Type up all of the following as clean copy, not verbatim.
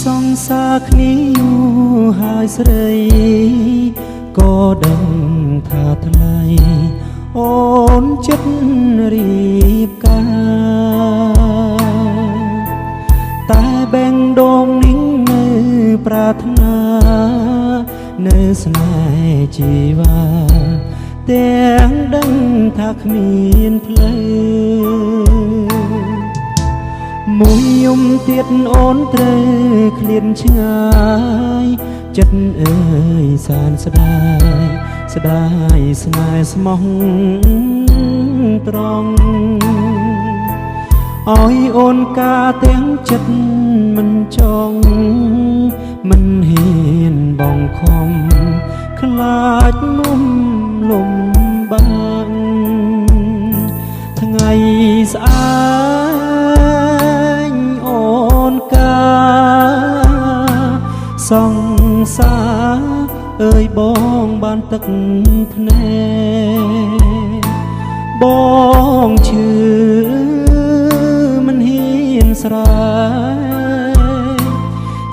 សងសាគ្នាយូរហើយស្រីក៏ដឹងថាថ្លៃអូនចិត្តរៀបការតែបែងដងនេះនៅប្រាថ្នានៅស្នេហ៍ជីវ៉ាទាំងដឹងថាគ្មានផ្លូវមួយយំទៀតអូនត្រូវឃ្លានឆ្ងាយចិត្តអើយសានស្ដាយស្ដាយស្នេហ៍ស្មោះត្រង់ឲ្យអូនការទាំងចិត្តមិនចង់មិនហ៊ានបងខំខ្លាចមុំលំបាំងថ្ងៃស្អាតអូនការសង្សារអើយបងបានទឹកភ្នែកបងឈឺមិនហ៊ានស្រែក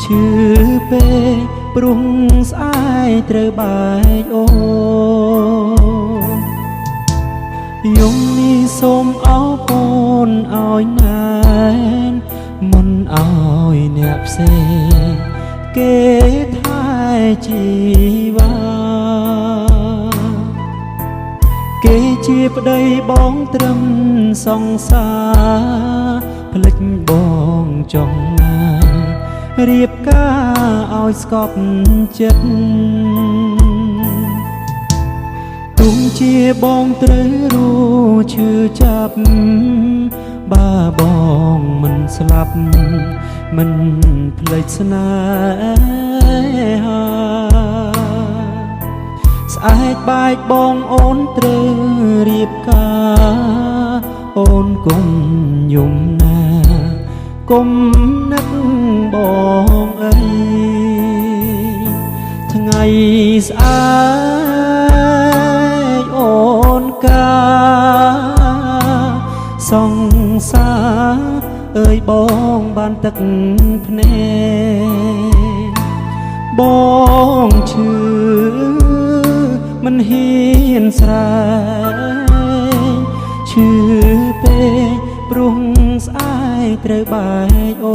ឈឺពេកព្រោះស្អែកត្រូវបែកអូយំនេះសូមអរគុណឲ្យណែនមុនឲ្យអ្នកផ្សេងគេថែជីវ៉ាគេជាប្តីបងត្រឹមសង្សារផ្លិចបងចង់ណារៀបការឲ្យស្កប់ចិត្តទុំជាបងត្រូវรู้ឈឺចាប់បើបងមិនស្លាប់មិនភ្លេចស្នេហាស្អែកបែកបងអូនត្រូវរៀបការអូនគុំយំណាគុំនឹកបងអីថ្ងៃស្អែកអូនការសង្សារអើយបងបានទឹកភ្នែកបងឈឺមិនហ៊ានស្រែកឈឺពេកព្រោះស្អែកត្រូវបែកអូ